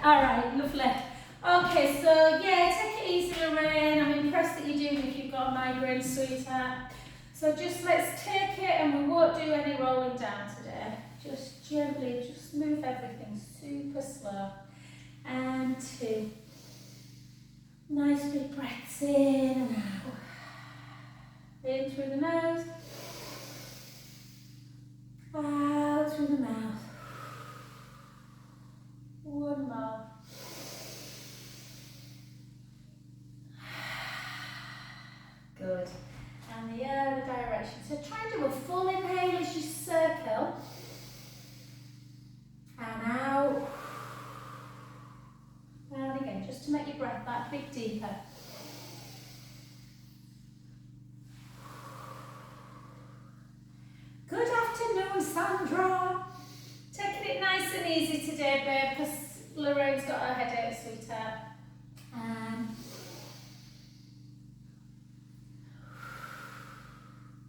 All right, lovely. Okay, so yeah, take it easy, Lorraine. I'm impressed that you're doing if you've got a migraine, sweetheart. So just let's take it, and we won't do any rolling down today. Just gently, just move everything super slow. And 2. Nice big breaths in and out. In through the nose. Out through the mouth. One more. Good. And the other direction. So try and do a full inhale as you circle. And out. And again, just to make your breath that bit deeper. Good afternoon, Sandra. Taking it nice and easy today, babe, because Lorraine's got her headache, sweetheart.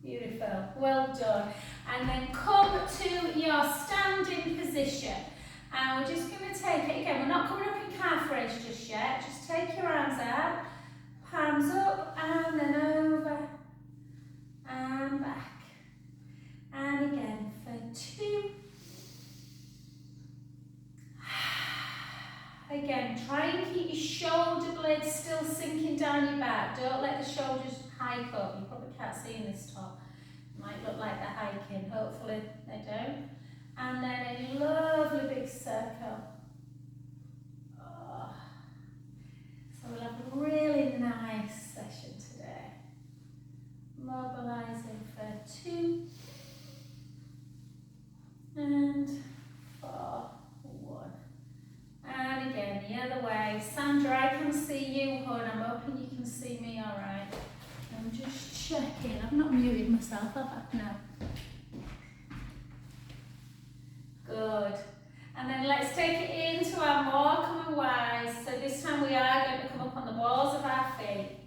Beautiful, well done. And then come to your standing position. And we're just going to take it again. We're not coming up in calf raise just yet. Just take your arms out, palms up, and then over, and back. And again for 2. Again, try and keep your shoulder blades still sinking down your back. Don't let the shoulders hike up. You probably can't see in this top. It might look like they're hiking. Hopefully they don't. And then a lovely big circle. Oh. So we'll have a really nice session today. Mobilising for 2. And 4, 1. And again, the other way. Sandra, I can see you, hon. I'm hoping you can see me all right. I'm just checking. I've not muted myself, have I? No. Good. And then let's take it into our more common wise. So this time we are going to come up on the balls of our feet.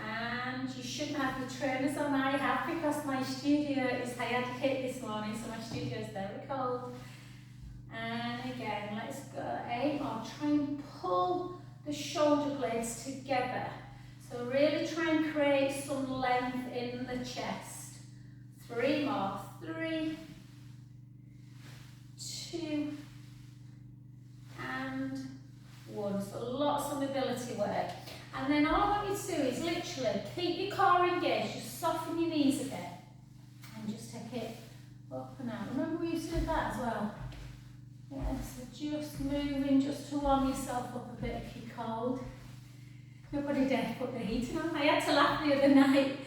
And you shouldn't have your trainers on. I have, because my studio is, I had to hit this morning, so my studio is very cold. And again, let's go 8 more. Try and pull the shoulder blades together. So really try and create some length in the chest. 3 more. 3, 2, and 1. So lots of mobility work. And then all I want you to do is literally keep your core engaged, just soften your knees again. And just take it up and out. Remember we used to do that as well? Yeah, so just moving, just to warm yourself up a bit if you're cold. Nobody dared put the heating on. I had to laugh the other night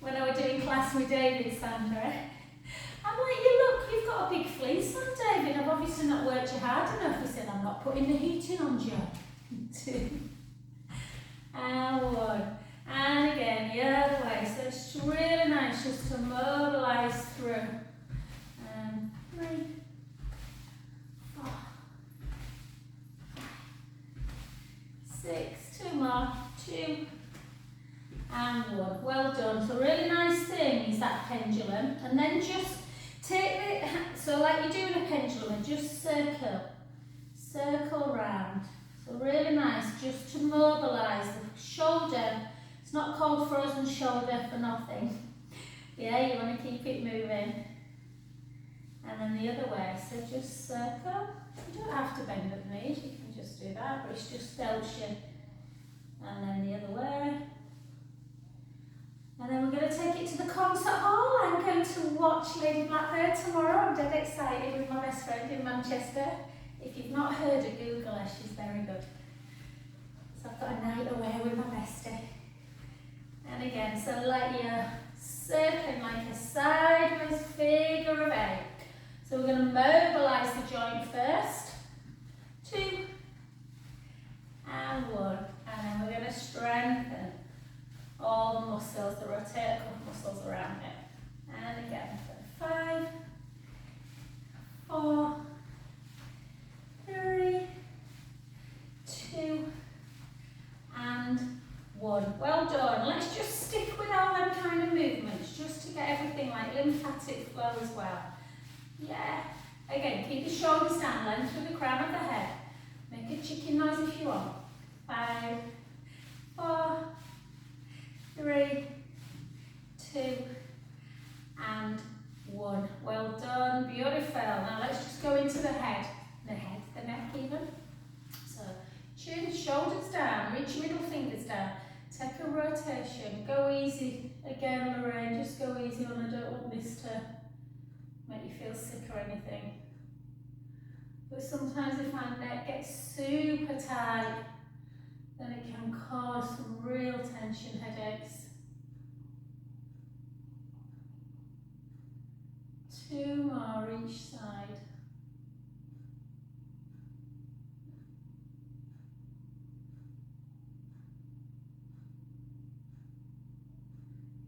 when I was doing class with David, Sandra. I'm like, you've got a big fleece on, David. I've obviously not worked you hard enough. He said, I'm not putting the heating on, Joe. 2. And 1. And again, the other way. So it's really nice just to mobilise through. And 3, 4, 6, 2 more, 2, and 1. Well done. So really nice thing is that pendulum. And then just take it, so like you're doing a pendulum, and just circle round. So really nice, just to mobilise the shoulder. It's not called frozen shoulder for nothing. Yeah, you want to keep it moving. And then the other way, so just circle. You don't have to bend at the knees, you can just do that, but it's just elbow. And then the other way. And then we're going to take it to the concert hall. I'm going to watch Lady Blackbird tomorrow. I'm dead excited with my best friend in Manchester. If you've not heard her, Google her, she's very good. So I've got a night away with my bestie. And again, so like you're circling like a sideways figure of 8. So we're going to mobilise the joint first. 2, and 1. And then we're going to strengthen all the muscles, the rotator cuff muscles around it. And again, for 5, 4, 3, 2, and 1. Well done. Let's just stick with all them kind of movements, just to get everything like lymphatic flow as well. Yeah. Again, keep the shoulders down, length through the crown of the head. Make chicken noise if you want. 5, 4, 3, 2, and 1. Well done, beautiful. Now let's just go into the head, the neck even. So chin, shoulders down, reach your middle fingers down. Take a rotation, go easy. Again, Lorraine, just go easy on. I don't want this to make you feel sick or anything. But sometimes if my neck gets super tight, then it can cause some real tension headaches. 2 more each side.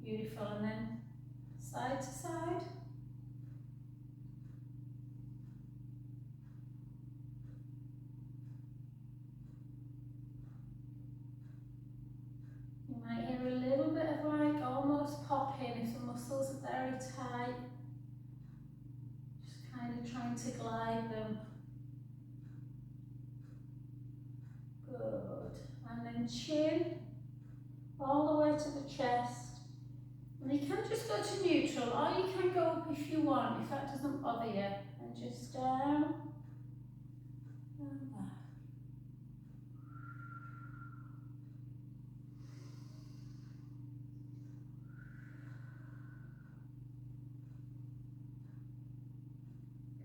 Beautiful, and then side to side. You might hear a little bit of like almost popping if the muscles are very tight. Just kind of trying to glide them. Good. And then chin all the way to the chest. And you can just go to neutral, or you can go up if you want, if that doesn't bother you. And just down and back.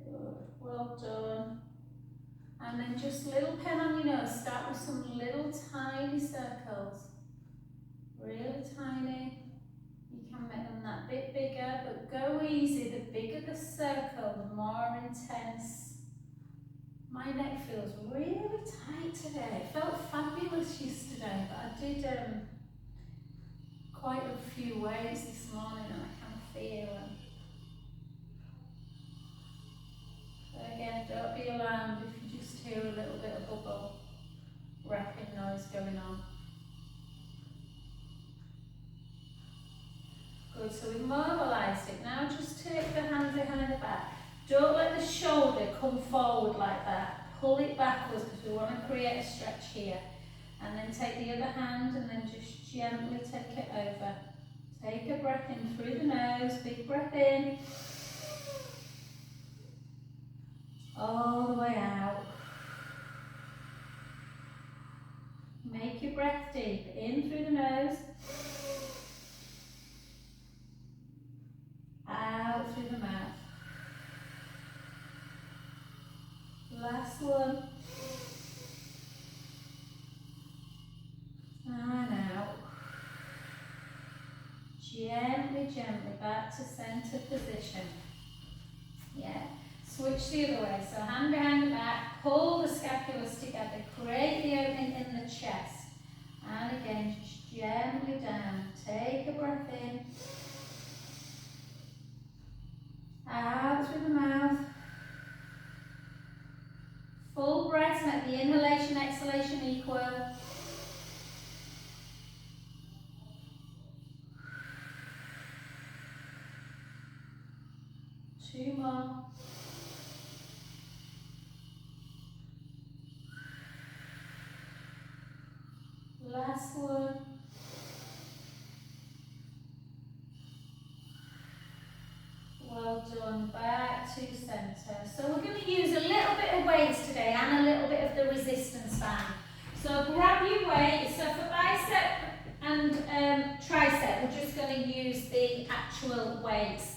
Good, well done. And then just little pen on your nose, start with some little tiny circles. Really tiny. You can make them that bit bigger, but go easy. The bigger the circle, the more intense. My neck feels really tight today. It felt fabulous yesterday, but I did quite a few weights this morning and I can feel them. So again, don't be alarmed if you just hear a little bit of bubble wrapping noise going on. Good, so we've mobilised it. Now just take the hand behind the back. Don't let the shoulder come forward like that. Pull it backwards because we want to create a stretch here. And then take the other hand and then just gently take it over. Take a breath in through the nose, big breath in. All the way out. Make your breath deep. In through the nose. Out through the mouth. Last one. And out. Gently, gently back to centre position. Yeah. Switch the other way. So hand behind the back, pull the scapulas together, create the opening in the chest. And again, just gently down. Take a breath in. Out through the mouth. Full breath, make the inhalation, exhalation equal. Two more. Last one. Well done, back to centre. So we're going to use a little bit of weights today and a little bit of the resistance band. So grab your weight. So for bicep and tricep, we're just going to use the actual weights.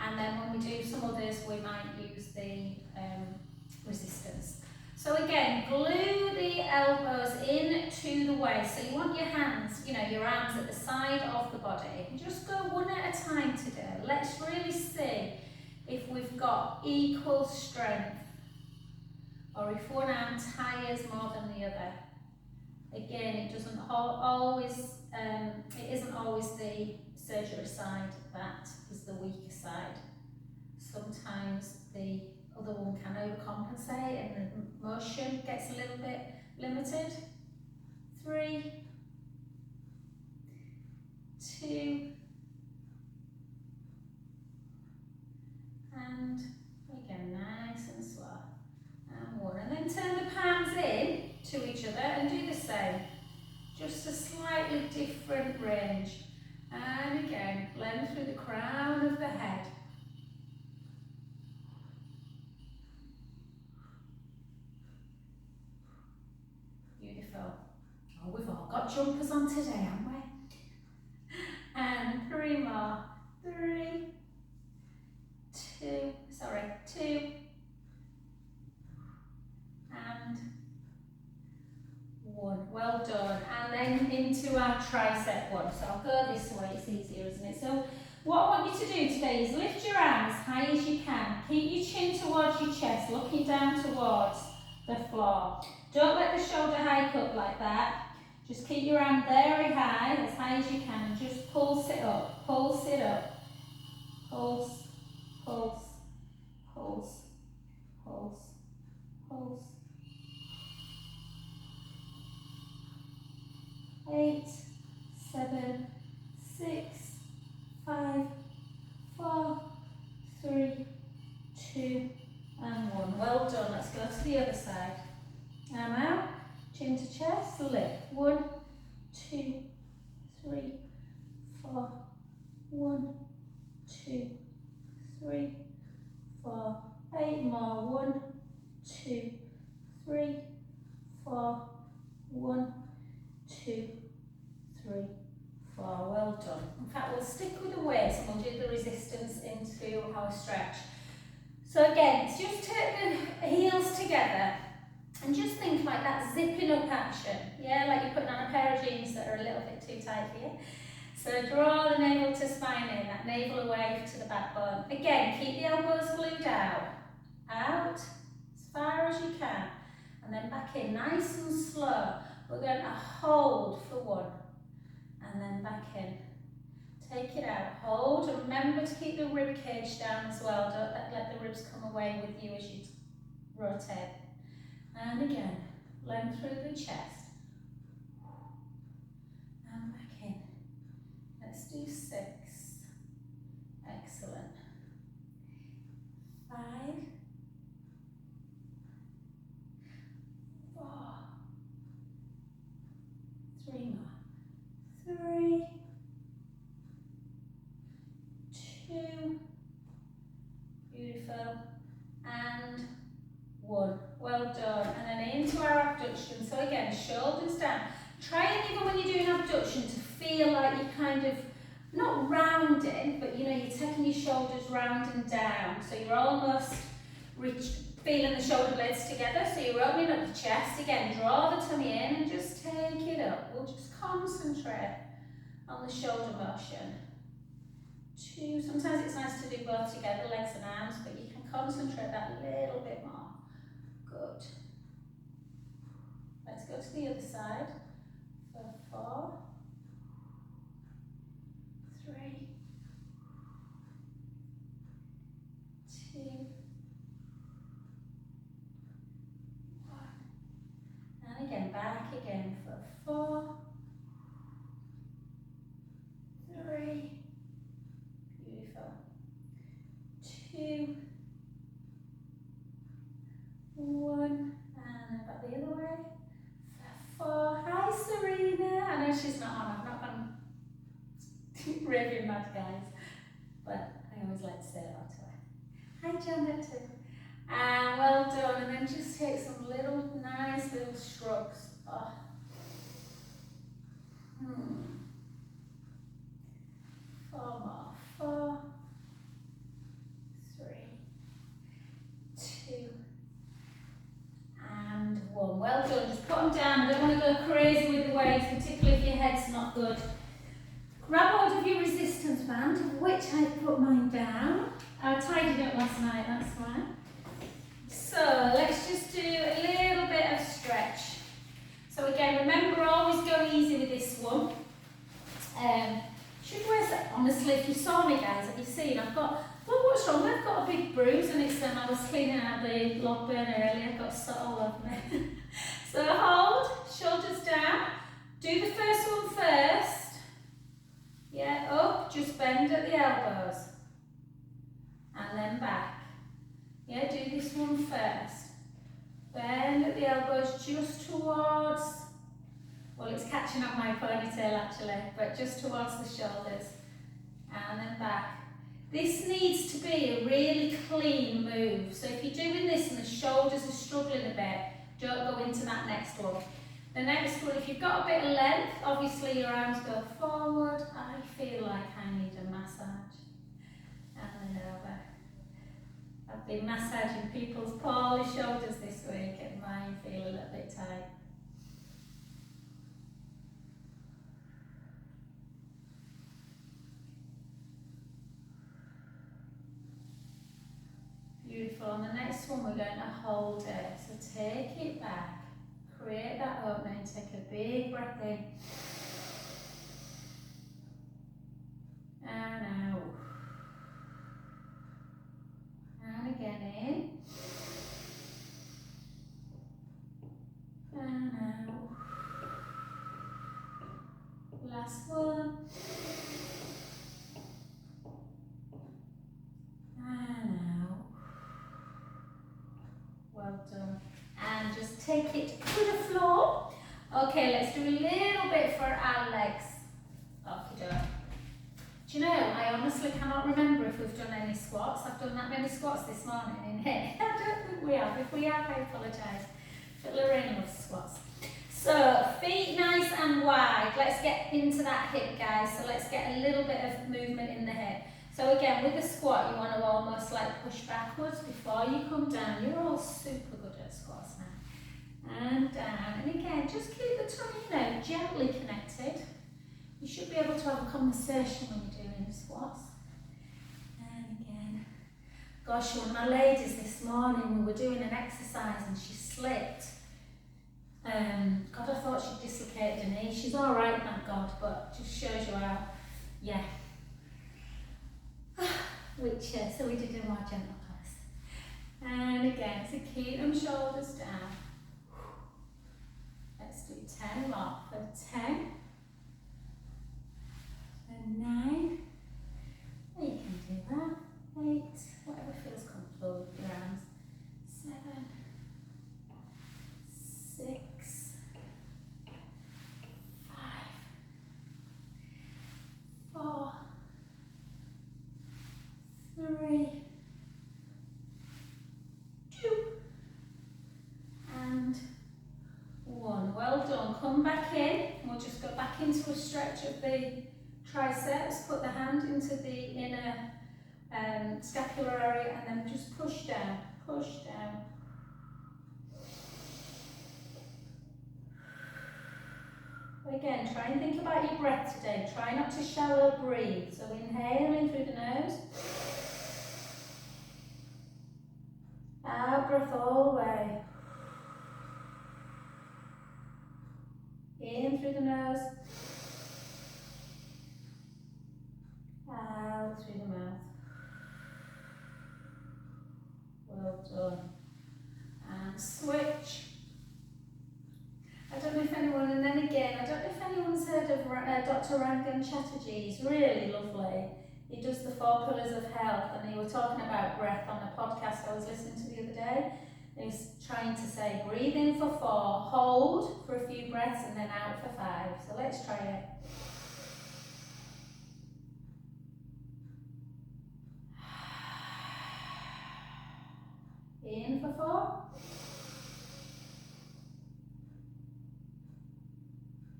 And then when we do some others, we might use the resistance. So again, glue the elbows into the waist. So you want your hands, your arms at the side of the body. Just go one at a time today. Let's really see if we've got equal strength or if one arm tires more than the other. Again, it isn't always the surgery side that is the weaker side. Sometimes the other one can overcompensate and the motion gets a little bit limited. 3, 2, and again nice and slow, and 1. And then turn the palms in to each other and do the same. Just a slightly different range. And again, blend through the crown of the head. Beautiful. Oh, we've all got jumpers on today, haven't we? And 3 more. 3, 2, sorry, 2, and 1. Well done. And then into our tricep one. So I'll go this way, it's easier, isn't it? So what I want you to do today is lift your arms as high as you can. Keep your chin towards your chest, looking down towards the floor. Don't let the shoulder hike up like that. Just keep your arm very high, as high as you can, and just pulse it up, pulse it up. Pulse, pulse, pulse, pulse, pulse. 8, 7, 6, 5, 4, 3, 2, and 1. Well done. Let's go to the other side. Arm out, chin to chest, lift. 1, 2, 3, 4, 1, 2, 3, 4, 8 more. 1, 2, 3, 4, 1, 2, 3, 4. Well done. In fact, we'll stick with the weights and we'll do the resistance into our stretch. So again, just take the heels together and just think like that zipping up action. Yeah, like you're putting on a pair of jeans that are a little bit too tight for you. So draw the navel to spine in, that navel away to the backbone. Again, keep the elbows glued out. Out as far as you can. And then back in, nice and slow. We're going to hold for 1. And then back in. Take it out, hold, and remember to keep the rib cage down as well. Don't let the ribs come away with you as you rotate. And again, blend through the chest. And back in. Let's do 6. Excellent. 5, 4, 3 more. 3, 2, beautiful, and 1. Well done. And then into our abduction. So again, shoulders down. Try and even when you're doing abduction to feel like you're kind of not rounding, but you know, you're taking your shoulders round and down. So you're almost feeling the shoulder blades together. So you're opening up the chest. Again, draw the tummy in and just take it up. We'll just concentrate on the shoulder motion. 2, sometimes it's nice to do both together, legs and arms, but you can concentrate that a little bit more. Good. Let's go to the other side for 4, 3, 2, 1. And again, back again for 4, 3, beautiful, 2, 1, and then back the other way, 4. Hi Serena, I know she's not on, I'm not on raving mad guys, but I always like to say that to her. Hi Janet too. And well done, and then just take some nice little shrugs. Oh. 4 more. 4, 3, 2, and 1. Well done. Just put them down. I don't want to go crazy with the weights, particularly if your head's not good. Grab hold of your resistance band, of which I put mine down. I tidied up last night, that's why. So let's just do a little bit of stretch. So again, remember, always go easy with this one. Should wear that. Honestly, if you saw me guys, have you seen? Well, what's wrong? I've got a big bruise and it's I was cleaning out the log burner earlier, I've got salt all over me. So hold, shoulders down. Do the first one first. Yeah, up, just bend at the elbows. And then back. Yeah, do this one first. Bend at the elbows just towards, well, it's catching on my ponytail actually, but just towards the shoulders. And then back. This needs to be a really clean move. So if you're doing this and the shoulders are struggling a bit, don't go into that next one. The next one, if you've got a bit of length, obviously your arms go forward. I feel like I need a massage. And then over. I've been massaging people's poorly shoulders this week and mine feel a little bit tight. Beautiful. On the next one, we're going to hold it. So take it back, create that opening, take a big breath in. And out. And again in. And out. Last one. And out. Well done. And just take it to the floor. Okay, let's do a little bit for our legs. Okie doke. Do you know, I honestly cannot remember if we've done any squats. I've done that many squats this morning in here. I don't think we have. If we have, I apologise. But Lorraine loves squats. So, feet nice and wide. Let's get into that hip, guys. So let's get a little bit of movement in the hip. So again, with the squat, you want to almost like push backwards before you come down. You're all super good at squats now. And down. And again, just keep the tummy, gently connected. You should be able to have a conversation when you're doing squats. And again. Gosh, one of my ladies this morning, we were doing an exercise and she slipped. God, I thought she'd dislocated her knee. She's all right, thank God, but just shows you how, yeah. So we did a more gentle press. And again, so keep them shoulders down. Let's do 10 more. For 10. And 9. You can do that. 8. Whatever feels comfortable with your arms. 7. 6. 5. 4. 3, 2, and 1. Well done. Come back in. We'll just go back into a stretch of the triceps. Put the hand into the inner scapular area and then just push down. Push down. Again, try and think about your breath today. Try not to shallow breathe. So inhale in through the nose. Out breath all the way. In through the nose. Out through the mouth. Well done. And switch. I don't know if anyone, and then again, I don't know if anyone's heard of Dr. Rangan Chatterjee. He's really lovely. He does the 4 pillars of health, and he was talking about breath on a podcast I was listening to the other day. He was trying to say, breathe in for 4, hold for a few breaths, and then out for 5. So let's try it. In for 4.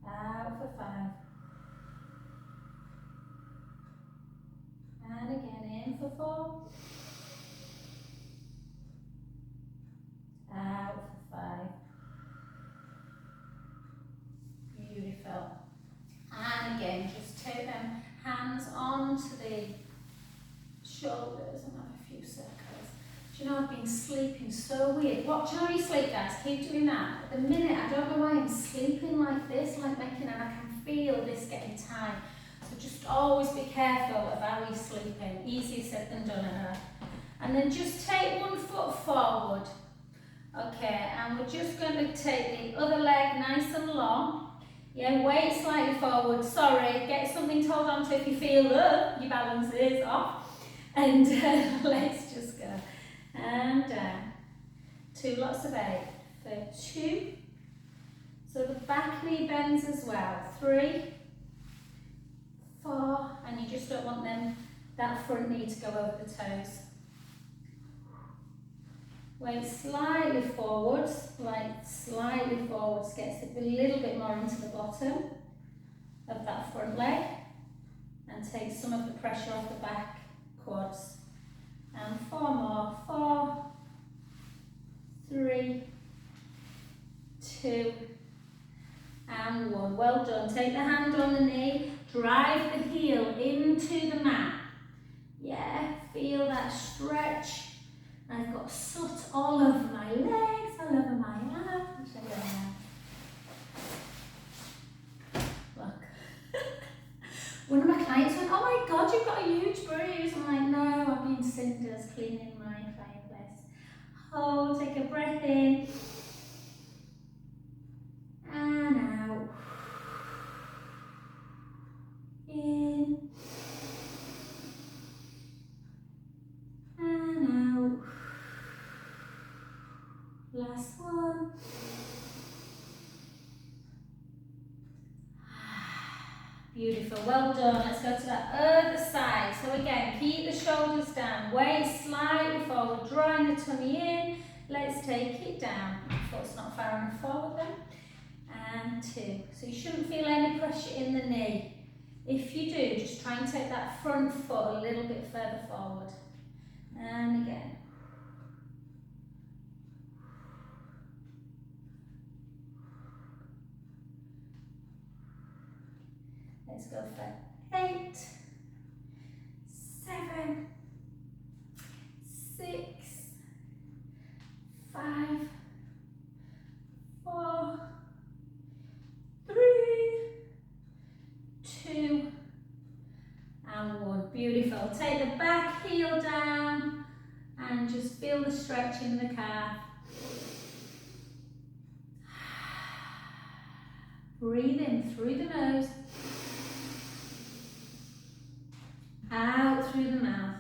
Out for 5. And again, in for 4. Out for 5. Beautiful. And again, just take them hands onto the shoulders and have a few circles. Do you know, I've been sleeping so weird. Watch how you sleep, guys. Keep doing that. At the minute, I don't know why I'm sleeping like this, like making, and I can feel this getting tight. So just always be careful of how you're sleeping. Easier said than done, I know. And then just take one foot forward. Okay, and we're just going to take the other leg nice and long. Yeah, weight slightly forward. Sorry, get something to hold on to if you feel your balance is off. And let's just go. And down. 2 lots of 8. for 2. So the back knee bends as well. 3, 4, and you just don't want that front knee to go over the toes. Weight slightly forwards, gets a little bit more into the bottom of that front leg and takes some of the pressure off the back quads. And 4 more. 4, 3, 2, and 1. Well done. Take the hand on the knee, drive the heel into the mat. Yeah, feel that stretch. I've got soot all over my legs, all over my arms. Look. One of my clients went, oh my God, you've got a huge bruise. I'm like, no, I've been cinders cleaning my fireplace. Hold, take a breath in. And out. In. And out. Last one. Beautiful, well done. Let's go to that other side. So again, keep the shoulders down, weight slightly forward, drawing the tummy in. Let's take it down. Foot's not far enough forward then. And 2. So you shouldn't feel any pressure in the knee. If you do, just try and take that front foot a little bit further forward. And again. Let's go for 8, 7, 6, 5, 4, 3, 2, and 1. Beautiful. Take the back heel down and just feel the stretch in the calf. Breathe in through the nose. Out through the mouth.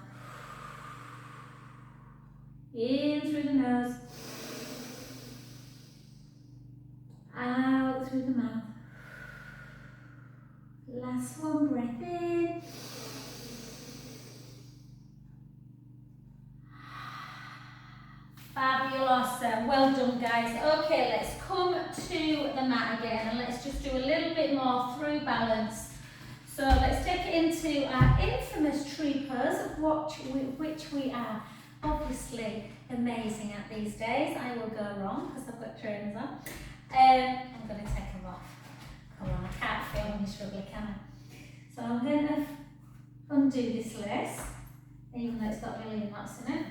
In through the nose. Out through the mouth. Last one, breath in. Fabulous, well done guys. Okay, let's come to the mat again and let's just do a little bit more through balance. So let's take it into our infamous tree pose, which we are obviously amazing at these days. I will go wrong because I've got trainers on. I'm going to take them off. Come on, I can't feel miserably, can I? So I'm going to undo this lace, even though it's got a million knots in it.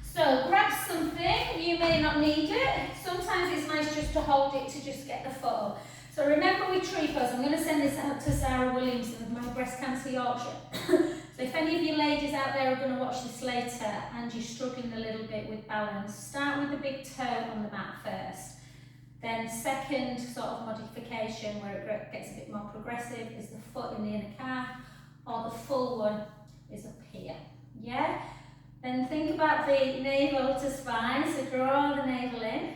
So grab something, you may not need it. Sometimes it's nice just to hold it to just get the foot up. So remember with tree pose, I'm going to send this out to Sarah Williamson of my Breast Cancer Yorkshire. So if any of you ladies out there are going to watch this later and you're struggling a little bit with balance, start with the big toe on the mat first. Then second sort of modification where it gets a bit more progressive is the foot in the inner calf, or the full one is up here. Yeah? Then think about the navel to spine, so draw the navel in.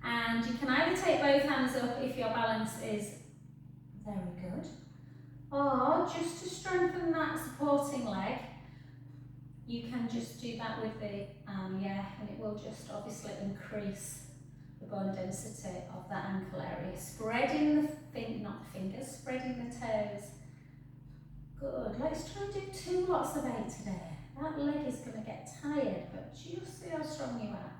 And you can either take both hands up if your balance is very good, or just to strengthen that supporting leg, you can just do that with the arm, and it will just obviously increase the bone density of that ankle area. Spreading not the fingers, spreading the toes. Good, let's try and do 2 lots of 8 today. That leg is going to get tired, but just see how strong you are.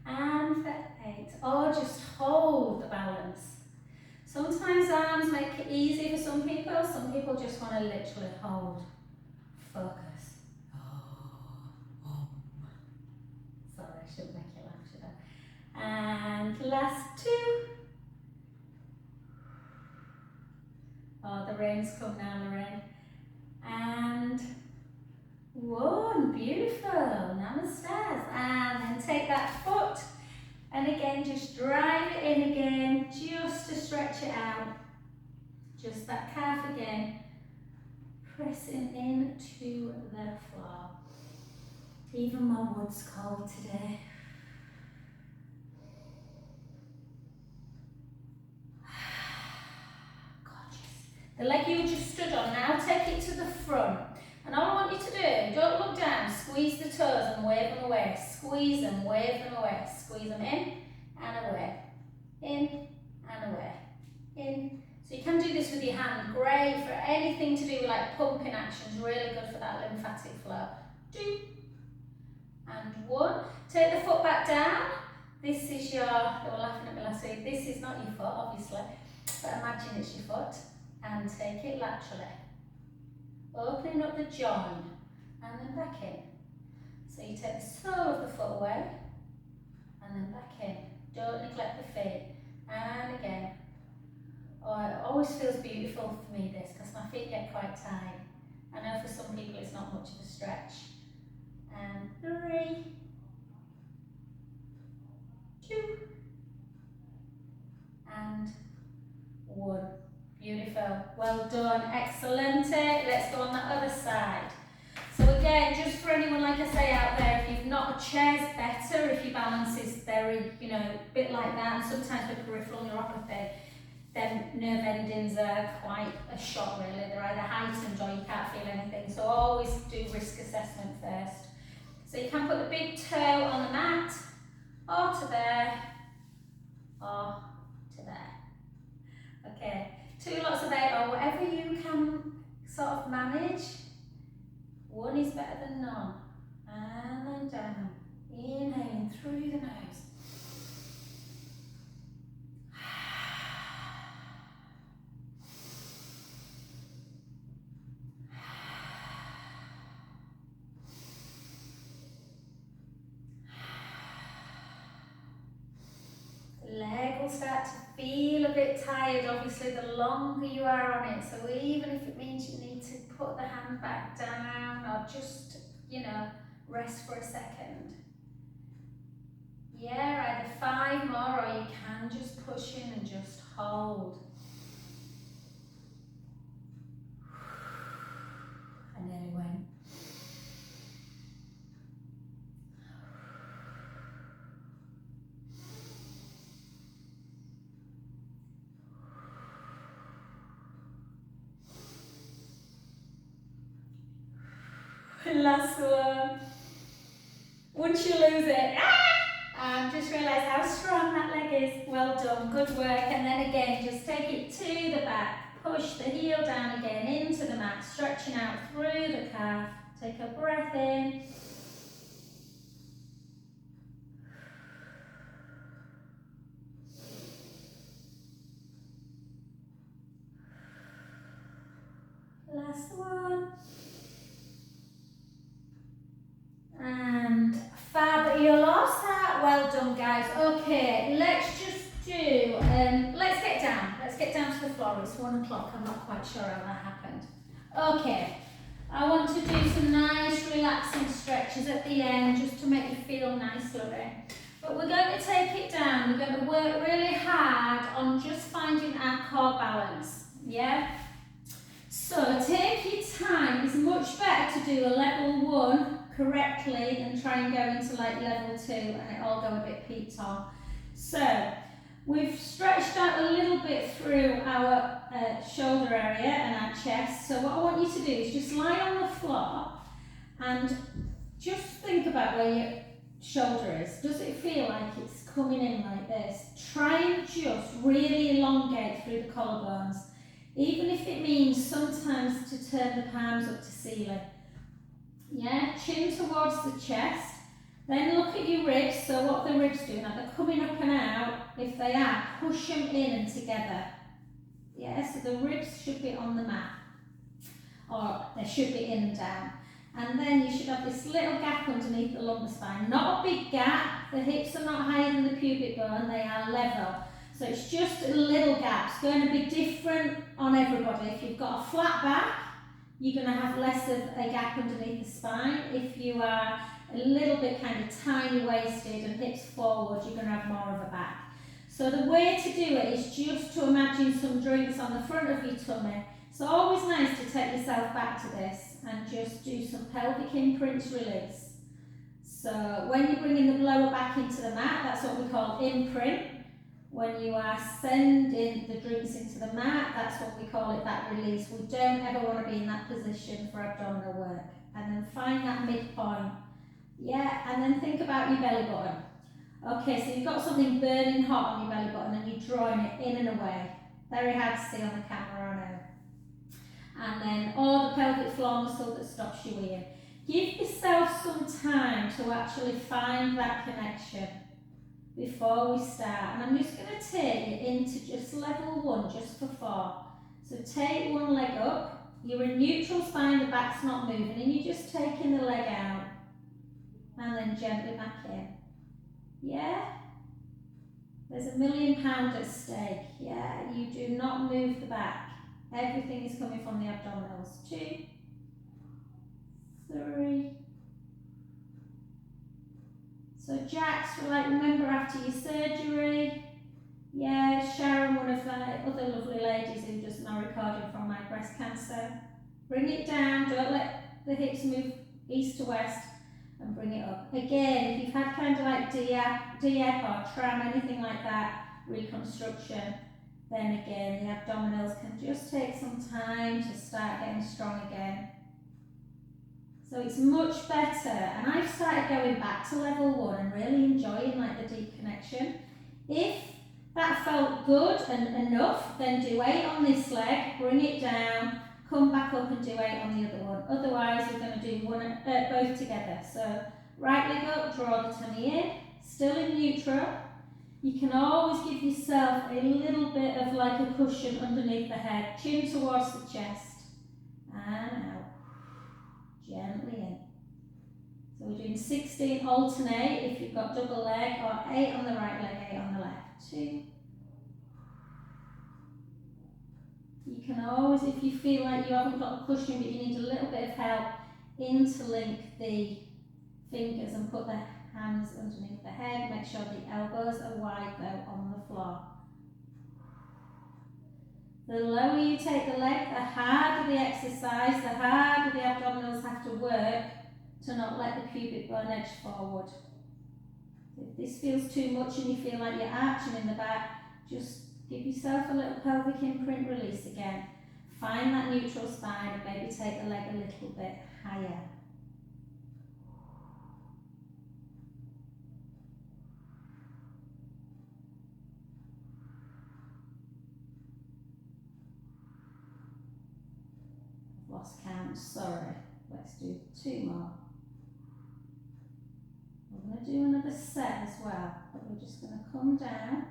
And for 8, or just hold the balance. Sometimes arms make it easy for some people just want to literally hold, focus. Sorry, I shouldn't make you laugh, should I? And last 2. Oh, the rain's come now, Lorraine. And 1, beautiful, namaste. And then take that foot and again just drive it in again, just to stretch it out. Just that calf again, pressing into the floor. Even my wood's cold today. The leg you just stood on, now take it to the front. And all I want you to do, don't look down, squeeze the toes and wave them away. Squeeze them, wave them away. Squeeze them in and away. In and away. In. So you can do this with your hand. Great for anything to do with like pumping actions. Really good for that lymphatic flow. 2 and 1. Take the foot back down. This is your, they were laughing at me last week, this is not your foot obviously, but imagine it's your foot. And take it laterally. Opening up the joint and then back in. So you take the sole of the foot away and then back in. Don't neglect the feet. And again. Oh, it always feels beautiful for me this because my feet get quite tight. I know for some people it's not much of a stretch. And 3, 2 and 1. Beautiful. Well done. Excellent. Let's go on the other side. So again, just for anyone, like I say, out there, if you've not, a chair's better if your balance is very, you know, a bit like that. And sometimes with peripheral neuropathy, then nerve endings are quite a shock really. They're either heightened or you can't feel anything. So always do risk assessment first. So you can put the big toe on the mat, or to there, or to there. Okay, 2 lots of 8 or whatever you can sort of manage. 1 is better than none. And then down. Inhaling through the nose. Leg will start to feel a bit tired, obviously, the longer you are on it. So even if it means you need to put the hand back down or just, you know, rest for a second. Yeah, either 5 more or you can just push in and just hold. I nearly went. Last one. Once you lose it, just realise how strong that leg is. Well done, good work. And then again, just take it to the back. Push the heel down again into the mat, stretching out through the calf. Take a breath in. Last one. And fabulous. Well done, guys. Okay, let's just do, let's get down. Let's get down to the floor. It's 1 o'clock. I'm not quite sure how that happened. Okay, I want to do some nice relaxing stretches at the end just to make you feel nice, lovely. But we're going to take it down. We're going to work really hard on just finding our core balance. Yeah? So take your time. It's much better to do a level 1 correctly and try and go into like level 2 and it all go a bit peaked on. So we've stretched out a little bit through our shoulder area and our chest. So what I want you to do is just lie on the floor and just think about where your shoulder is. Does it feel like it's coming in like this? Try and just really elongate through the collarbones, even if it means sometimes to turn the palms up to ceiling. Yeah, chin towards the chest, then look at your ribs. So what the ribs do, now they're coming up and out. If they are, push them in and together. Yeah, so the ribs should be on the mat, or they should be in and down. And then you should have this little gap underneath the lumbar spine. Not a big gap, the hips are not higher than the pubic bone, they are level. So it's just a little gap. It's going to be different on everybody. If you've got a flat back, you're going to have less of a gap underneath the spine. If you are a little bit kind of tiny waisted and hips forward, you're going to have more of a back. So the way to do it is just to imagine some drinks on the front of your tummy. It's always nice to take yourself back to this and just do some pelvic imprints release. So when you're bringing the lower back into the mat, that's what we call imprint. When you are sending the drinks into the mat, that's what we call it, that release. We don't ever want to be in that position for abdominal work. And then find that midpoint. Yeah, and then think about your belly button. Okay, so you've got something burning hot on your belly button and you're drawing it in and away. Very hard to see on the camera, I know. And then, or the pelvic floor muscle that stops you in. Give yourself some time to actually find that connection before we start. And I'm just going to take you into just level 1, just for 4. So take one leg up, you're in neutral spine, the back's not moving, and you're just taking the leg out. And then gently back in. Yeah? There's £1 million at stake. Yeah? You do not move the back. Everything is coming from the abdominals. 2, 3. So jacks, like remember after your surgery. Yeah, Sharon, one of the other lovely ladies who does my recording from my breast cancer. Bring it down, don't let the hips move east to west, and bring it up. Again, if you've had kind of like DEP or tram, anything like that, reconstruction, then again, the abdominals can just take some time to start getting strong again. So it's much better, and I've started going back to level 1 and really enjoying like the deep connection. If that felt good and enough, then do 8 on this leg, bring it down, come back up and do 8 on the other one. Otherwise, we're going to do both together. So right leg up, draw the tummy in, still in neutral. You can always give yourself a little bit of like a cushion underneath the head, chin towards the chest, and out. Gently in. So we're doing 16 alternate if you've got double leg, or 8 on the right leg, 8 on the left. 2. You can always, if you feel like you haven't got a cushion but you need a little bit of help, interlink the fingers and put the hands underneath the head. Make sure the elbows are wide though on the floor. The lower you take the leg, the harder the exercise, the harder the abdominals have to work to not let the pubic bone edge forward. If this feels too much and you feel like you're arching in the back, just give yourself a little pelvic imprint release again. Find that neutral spine and maybe take the leg a little bit higher. Lost count, sorry. Let's do 2 more. We're going to do another set as well, but we're just going to come down,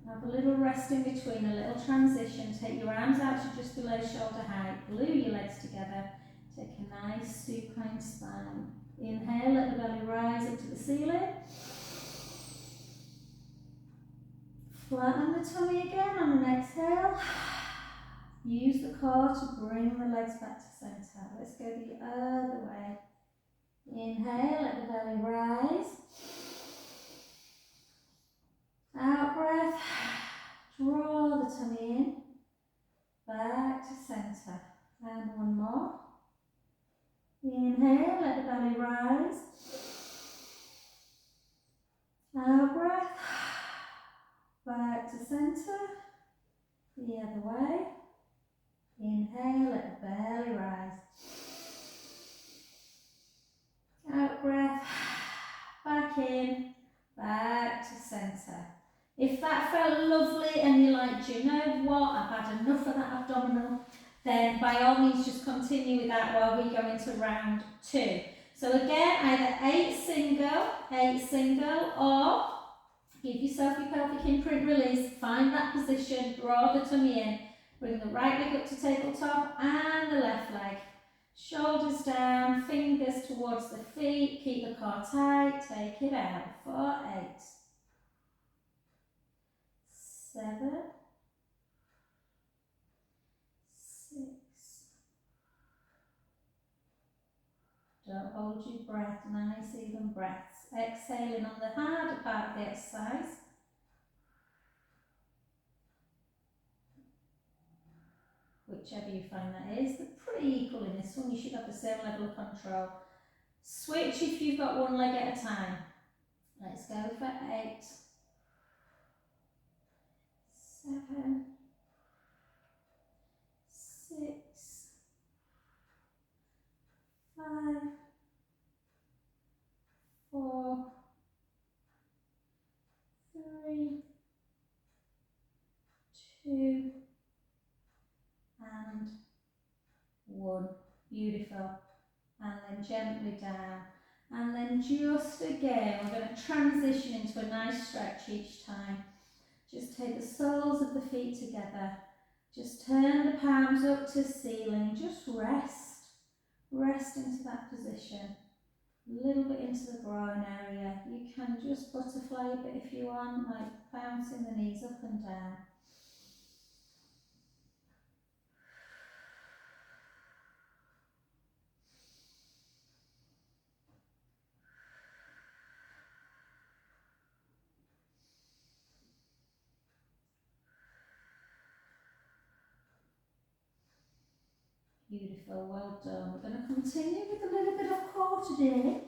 have a little rest in between, a little transition. Take your arms out to just below shoulder height, glue your legs together, take a nice supine spine. Inhale, let the belly rise up to the ceiling. Flatten the tummy again on an exhale. Use the core to bring the legs back to centre. Let's go the other way. Inhale, let the belly rise. Out breath. Draw the tummy in. Back to centre. And one more. Inhale, let the belly rise. Out breath. Back to centre. The other way. Inhale, let the belly rise. Out breath, back in, back to centre. If that felt lovely and you're like, do you know what, I've had enough of that abdominal, then by all means just continue with that while we go into round 2. So again, either 8 single, or give yourself your pelvic imprint release, find that position, draw the tummy in, bring the right leg up to tabletop and the left leg. Shoulders down, fingers towards the feet, keep the core tight, take it out for 8, 7, 6. Don't hold your breath, nice even breaths. Exhaling on the harder part of the exercise. Whichever you find that is, they're pretty equal in this one, you should have the same level of control. Switch if you've got one leg at a time. Let's go for 8, Beautiful. And then gently down. And then just again, we're going to transition into a nice stretch each time. Just take the soles of the feet together. Just turn the palms up to ceiling. Just rest. Rest into that position. A little bit into the groin area. You can just butterfly a bit if you want, like bouncing the knees up and down. Beautiful, well done. We're going to continue with a little bit of core today.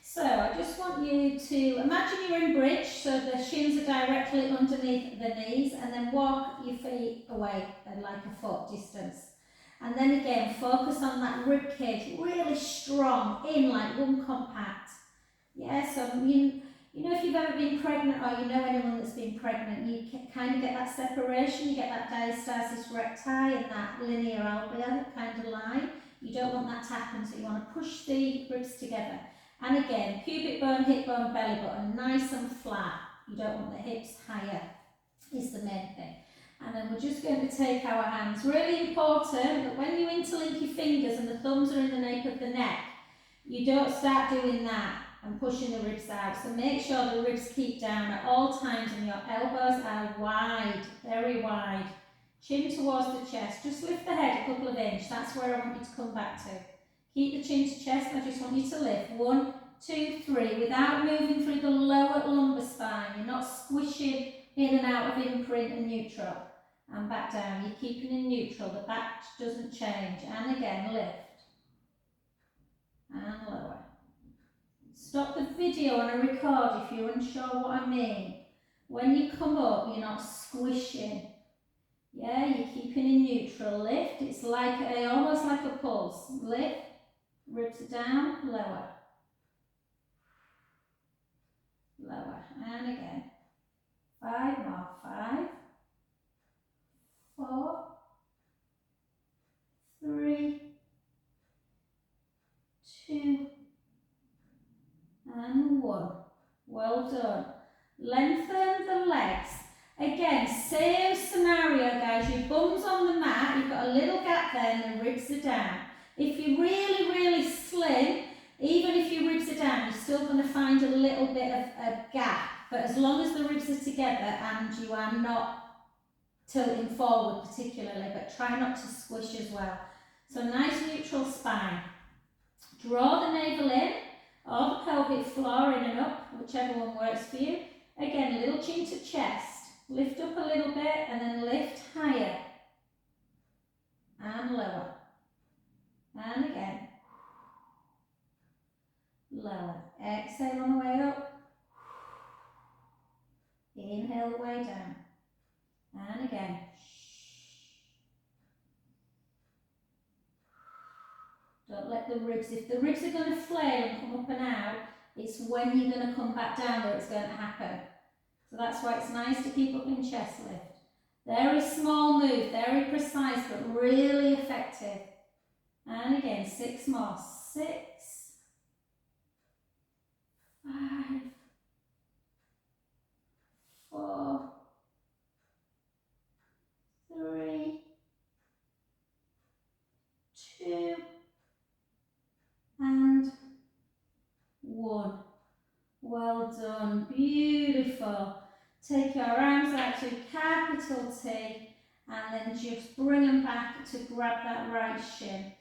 So I just want you to imagine you're in bridge, so the shins are directly underneath the knees, and then walk your feet away at like a foot distance. And then again, focus on that rib cage, really strong, in like one compact. Yeah, so you know if you've ever been pregnant or you know anyone that's been pregnant, you kind of get that separation, you get that diastasis recti and that linear albia kind of line. You don't want that to happen, so you want to push the ribs together. And again, pubic bone, hip bone, belly button, nice and flat. You don't want the hips higher, is the main thing. And then we're just going to take our hands. Really important that when you interlink your fingers and the thumbs are in the nape of the neck, you don't start doing that and pushing the ribs out. So make sure the ribs keep down at all times and your elbows are wide, very wide. Chin towards the chest. Just lift the head a couple of inches. That's where I want you to come back to. Keep the chin to chest. I just want you to lift. 1, 2, 3. Without moving through the lower lumbar spine. You're not squishing in and out of imprint and neutral. And back down. You're keeping in neutral. The back doesn't change. And again, lift. And lower. Stop the video and I record if you're unsure what I mean. When you come up, you're not squishing. Yeah, you're keeping in neutral. Lift. It's like almost like a pulse. Lift. Ribs are down. Lower. Lower. And again. 5 more. 5. 4. 3. 2. And 1. Well done. Lengthen the legs. Again, same scenario, guys. Your bum's on the mat. You've got a little gap there and the ribs are down. If you're really, really slim, even if your ribs are down, you're still going to find a little bit of a gap. But as long as the ribs are together and you are not tilting forward particularly, but try not to squish as well. So nice neutral spine. Draw the navel in. Or the pelvic floor in and up, whichever one works for you. Again, little chin to chest. Lift up a little bit and then lift higher. And lower. And again. Lower. Exhale on the way up. Inhale the way down. And again. Don't let the ribs, if the ribs are going to flail and come up and out, it's when you're going to come back down that it's going to happen. So that's why it's nice to keep up in chest lift. Very small move, very precise, but really effective. And again, 6 more. 6, 5, 4, 3, 2, and 1. Well done, beautiful. Take your arms out to capital T and then just bring them back to grab that right shin.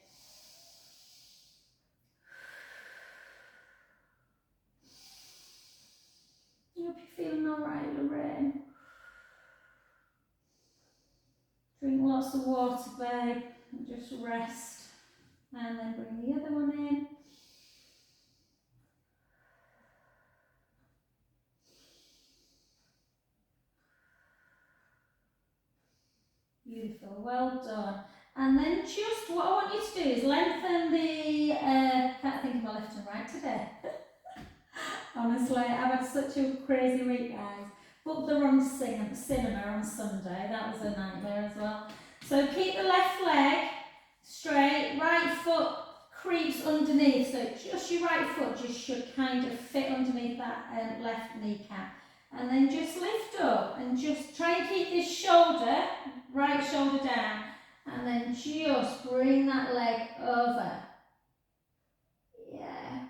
I hope you're feeling alright, Lorraine. Drink lots of water, babe, and just rest. And then bring the other one in. Beautiful, well done. And then just what I want you to do is lengthen the, can't think of my left and right today. Honestly, I've had such a crazy week, guys. Booked the wrong cinema on Sunday, that was a nightmare as well. So keep the left leg straight, right foot creeps underneath, so just your right foot just should kind of fit underneath that left kneecap. And then just lift up and just try and keep this shoulder, right shoulder down, and then just bring that leg over. Yeah.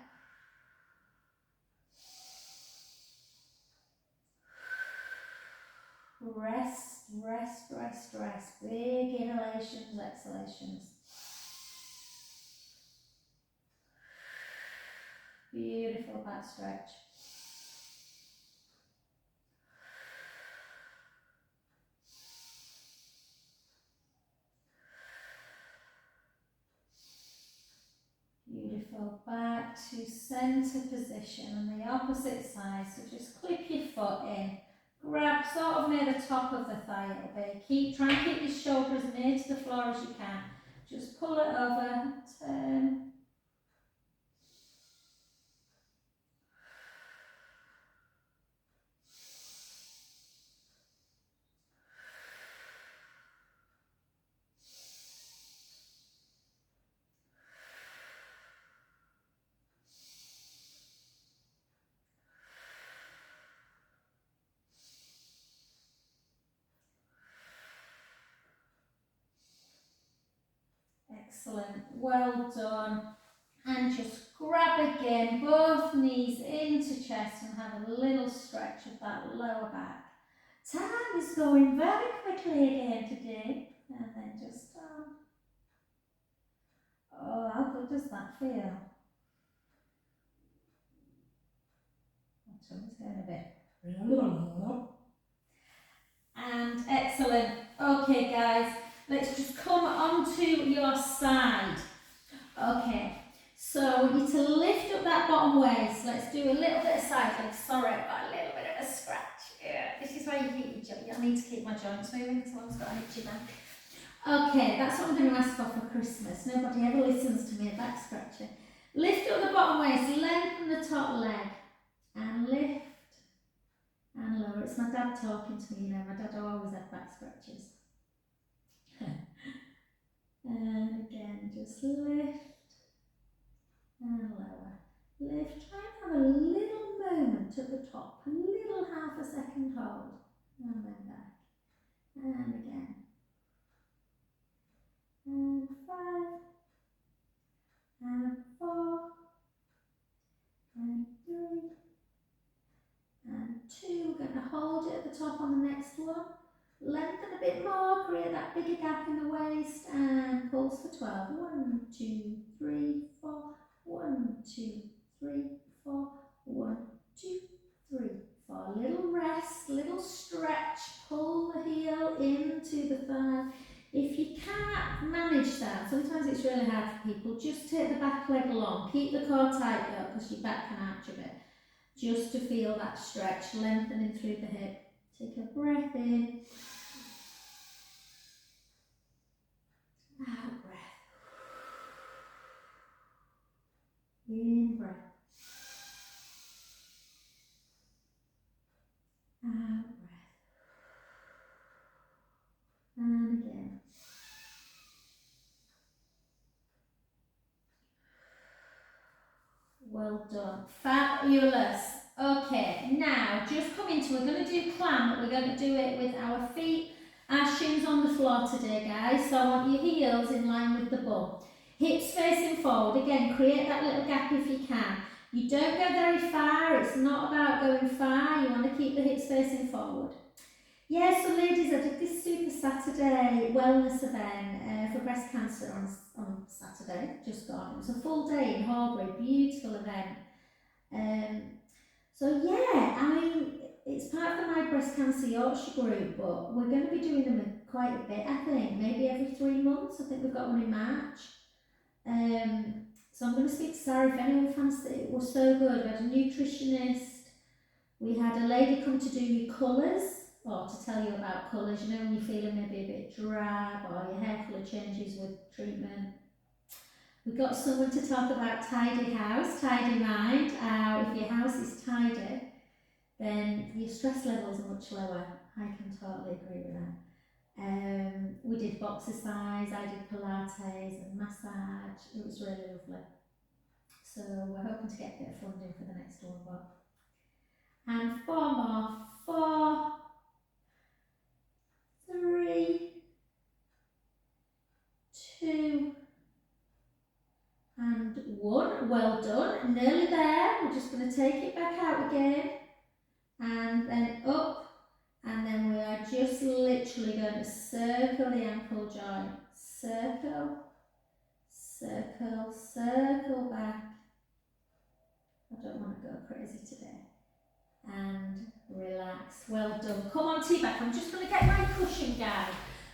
Rest, rest, rest, rest. Big inhalations, exhalations. Beautiful back stretch. Beautiful. Back to centre position on the opposite side. So just clip your foot in. Grab sort of near the top of the thigh a little bit. Try and keep your shoulder as near to the floor as you can. Just pull it over, turn. Excellent, well done. And just grab again, both knees into chest and have a little stretch of that lower back. Time is going very quickly again today. And then just oh, how good does that feel? My tongue's going a bit. And excellent. Okay guys, let's just come onto your side. Okay, so I want you to lift up that bottom waist. Let's do a little bit of side legs. Sorry, I've got a little bit of a scratch. Yeah, this is why you keep your joint. I need to keep my joints moving because I've got an itchy back. Okay, that's what I'm going to ask for Christmas. Nobody ever listens to me, a back scratcher. Lift up the bottom waist, lengthen the top leg, and lift and lower. It's my dad talking to me, you know. My dad always had back scratches. And again, just lift and lower. Lift, try and have a little moment at the top, a little half a second hold, and then back, and again, and 5, and 4, and 3, and 2. We're going to hold it at the top on the next one. Lengthen a bit more, create that bigger gap in the waist, and pulse for 12. 1, 2, 3, 4. 1, 2, 3, 4. 1, 2, 3, 4. Little rest, little stretch. Pull the heel into the thigh. If you can't manage that, sometimes it's really hard for people, just take the back leg along. Keep the core tight though, because your back can arch a bit. Just to feel that stretch, lengthening through the hip. Take a breath in. Out breath. In breath. Out breath. And again. Well done. Fabulous. Okay, now just come into, we're going to do clam, but we're going to do it with our feet, our shins on the floor today, guys. So I want your heels in line with the bum. Hips facing forward. Again, create that little gap if you can. You don't go very far. It's not about going far. You want to keep the hips facing forward. Yeah, so ladies, I did this Super Saturday wellness event for breast cancer on Saturday, just gone. It was a full day in Horbury, beautiful event. So yeah, I mean, it's part of the My Breast Cancer Yorkshire group, but we're going to be doing them quite a bit, I think, maybe every 3 months. I think we've got one in March. So I'm going to speak to Sarah if anyone fancies it. It was so good. We had a nutritionist, we had a lady come to do your colours, or to tell you about colours, you know, when you're feeling maybe a bit drab or your hair colour changes with treatment. We got someone to talk about tidy house, tidy mind. If your house is tidy, then your stress levels are much lower. I can totally agree with that. We did boxercise, I did Pilates and massage. It was really lovely. So we're hoping to get a bit of funding for the next one. And 4 more. 4, 3, 2, and 1. Well done. Nearly there. We're just going to take it back out again. And then up. And then we are just literally going to circle the ankle joint. Circle, circle, circle back. I don't want to go crazy today. And relax. Well done. Come on, tea back. I'm just going to get my cushion down.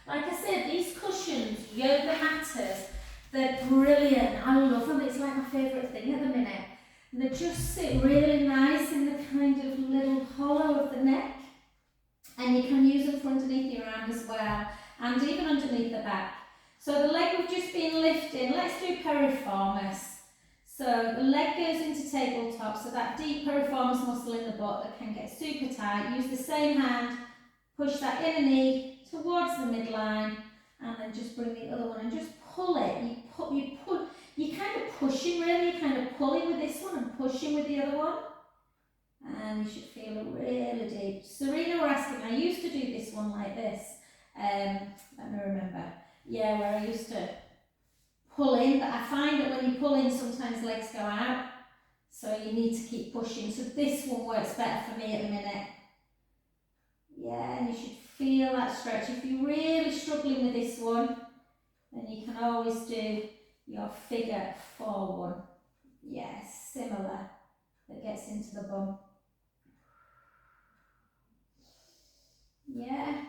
Like I said, these cushions, yoga matters, they're brilliant. I love them. It's like my favourite thing at the minute. And they just sit really nice in the kind of little hollow of the neck. And you can use them for underneath your arm as well, and even underneath the back. So the leg we've just been lifting, let's do piriformis. So the leg goes into tabletop, so that deep piriformis muscle in the butt that can get super tight. Use the same hand, push that inner knee towards the midline, and then just bring the other one and just pull it. You're kind of pushing really, you're kind of pulling with this one and pushing with the other one. And you should feel it really deep. Serena were asking, I used to do this one like this. Let me remember. Yeah, where I used to pull in, but I find that when you pull in, sometimes legs go out. So you need to keep pushing. So this one works better for me at the minute. Yeah, and you should feel that stretch. If you're really struggling with this one, then you can always do your figure 4 one. Yes, similar. That gets into the bum. Yeah.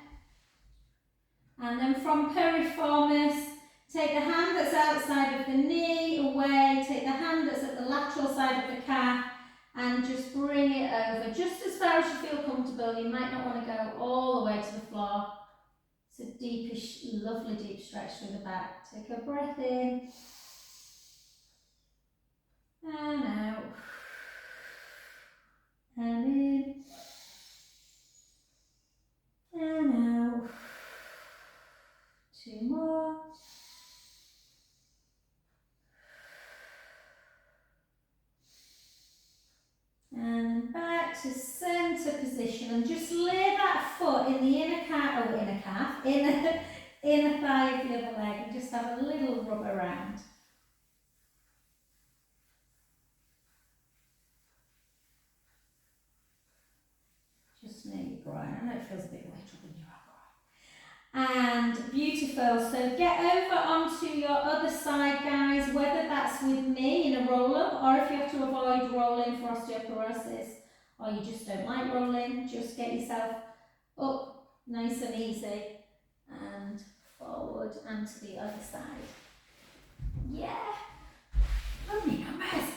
And then from piriformis, take the hand that's outside of the knee away, take the hand that's at the lateral side of the calf, and just bring it over, just as far as you feel comfortable. You might not want to go all the way to the floor. It's a deepish, lovely deep stretch through the back. Take a breath in, and out, and in, and out. 2 more. And back to centre position, and just lay that foot in the inner thigh of the other leg, and just have a little rub around. Just near your groin. I know it feels a bit wet up in your groin. And beautiful. So get over onto your other side, guys, whether that's with me in a roll-up, or if you have to avoid rolling for osteoporosis, or you just don't like rolling, just get yourself up nice and easy and forward and to the other side. Yeah. How many numbers?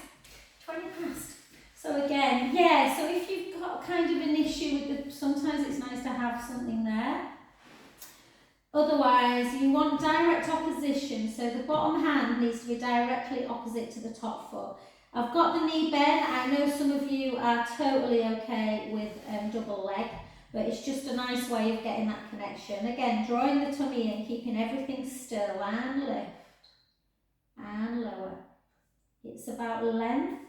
20 past. So again, yeah, so if you've got kind of an issue with sometimes it's nice to have something there. Otherwise, you want direct opposition, so the bottom hand needs to be directly opposite to the top foot. I've got the knee bent. I know some of you are totally okay with double leg, but it's just a nice way of getting that connection. Again, drawing the tummy in, keeping everything still, and lift, and lower. It's about length,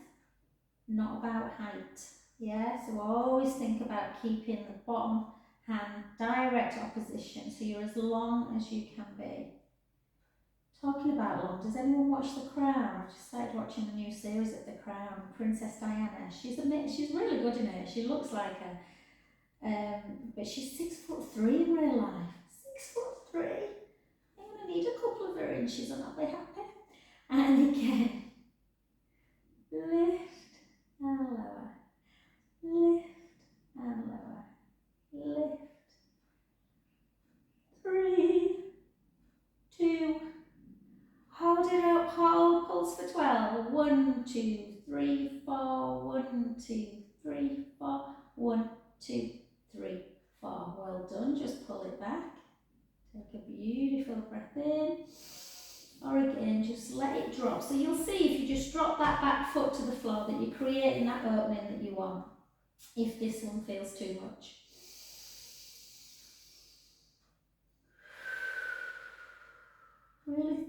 not about height. Yeah, so always think about keeping the bottom hand direct opposition, so you're as long as you can be. Talking about long, does anyone watch The Crown? I've just started watching the new series of The Crown. Princess Diana. She's really good in it. She looks like her, but she's 6'3" in real life. 6'3". I'm gonna need a couple of her inches and I'll be happy. And again, lift and lower, lift and lower, lift. 3, 2, hold it up, hold, pulse for 12. 1, 2, 3, 4, 1, 2, 3, 4, 1, 2, 3, 4. Well done, just pull it back. Take a beautiful breath in. Or again, just let it drop. So you'll see if you just drop that back foot to the floor that you're creating that opening that you want, if this one feels too much.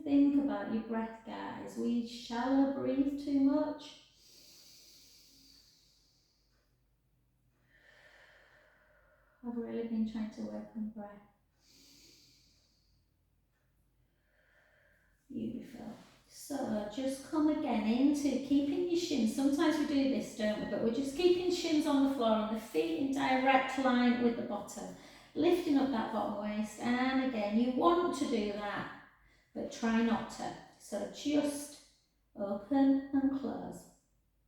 think about your breath, guys. We shallow breathe too much. I've really been trying to work on breath. Beautiful. So just come again into keeping your shins. Sometimes we do this, don't we? But we're just keeping shins on the floor and the feet in direct line with the bottom. Lifting up that bottom waist. And again, you want to do that, but try not to. So just open and close.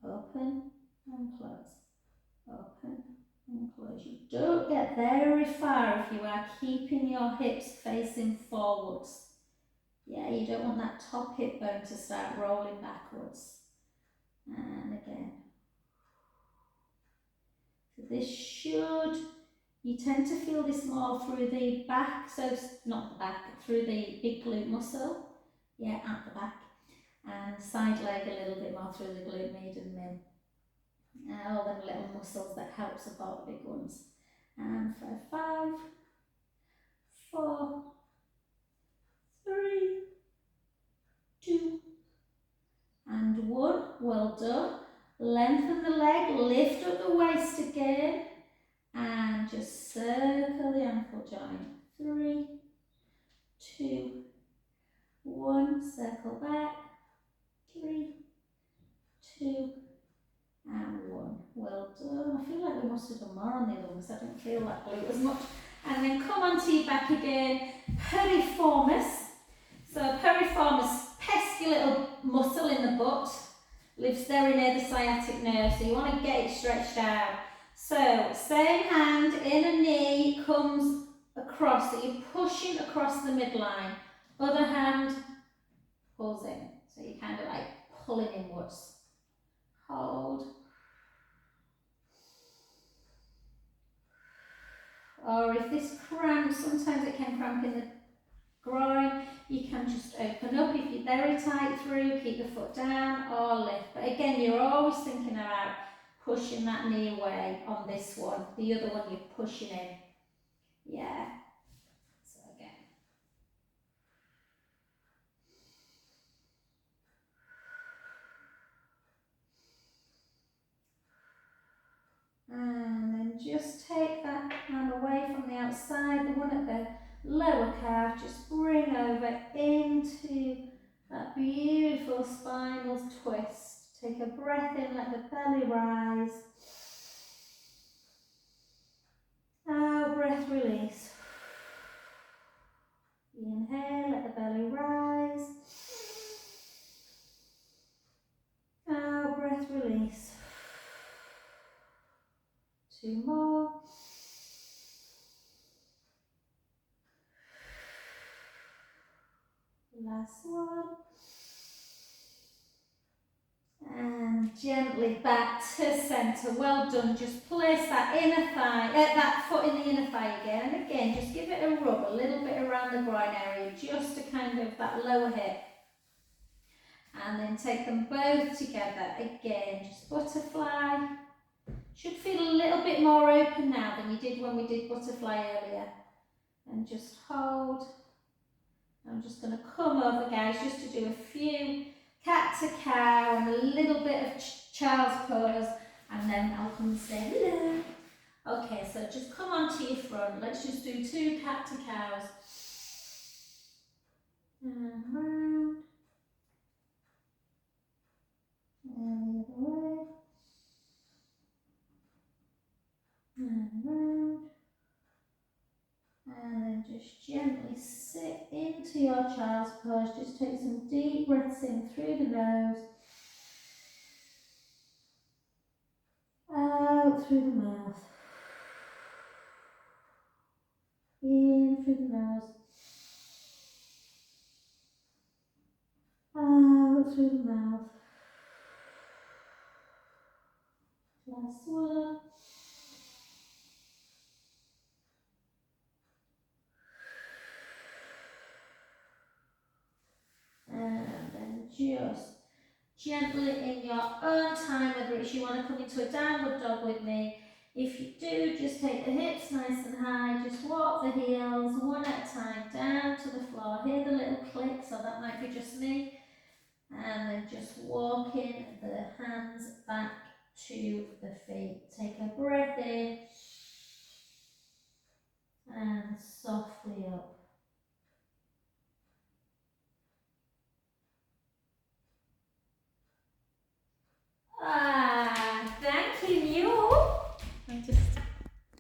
Open and close. Open and close. You don't get very far if you are keeping your hips facing forwards. Yeah, you don't want that top hip bone to start rolling backwards. And again. So this should, you tend to feel this more through the back, so not the back, through the big glute muscle. Yeah, at the back. And side leg a little bit more through the glute med and mid. All them little muscles that help support the big ones. And for 5, 4, 3, 2, and 1. Well done. Lengthen the leg, lift up the waist again, and just circle the ankle joint. 3, 2, 1. Circle back. 3, 2, and 1. Well done. I feel like we must have done more on the other one because I don't feel that glute as much. And then come onto your back again. Piriformis. So piriformis, pesky little muscle in the butt, lives very near the sciatic nerve, so you want to get it stretched out. So same hand, inner knee comes across, so you're pushing across the midline. Other hand pulls in, so you're kind of like pulling inwards. Hold. Or if this cramps, sometimes it can cramp in the groin, you can just open up. If you're very tight through, keep the foot down or lift. But again, you're always thinking about pushing that knee away on this one. The other one you're pushing in. Yeah. So again. And then just take that arm away from the outside, the one at the lower calf, just bring over into that beautiful spinal twist. Take a breath in, let the belly rise. Out, breath release. Inhale, let the belly rise. Out, breath release. 2 more. Last one. And gently back to centre. Well done. Just place that inner thigh, that foot in the inner thigh again. And again, just give it a rub a little bit around the groin area, just to kind of that lower hip. And then take them both together. Again, just butterfly. Should feel a little bit more open now than you did when we did butterfly earlier. And just hold. I'm just going to come over, guys, just to do a few cat to cow and a little bit of child's pose, and then I'll come and say hello. Okay, so just come onto your front. Let's just do 2 cat to cows. And round. And the other way. And round. And then just gently sit into your child's pose. Just take some deep breaths in through the nose. Out through the mouth. In through the nose. Out through the mouth. Last one. And then just gently in your own time, whether it's you want to come into a downward dog with me, If you do, just take the hips nice and high, just walk the heels one at a time down to the floor. Hear the little click, so that might be just me. And then just walking the hands back to the feet. Take a breath in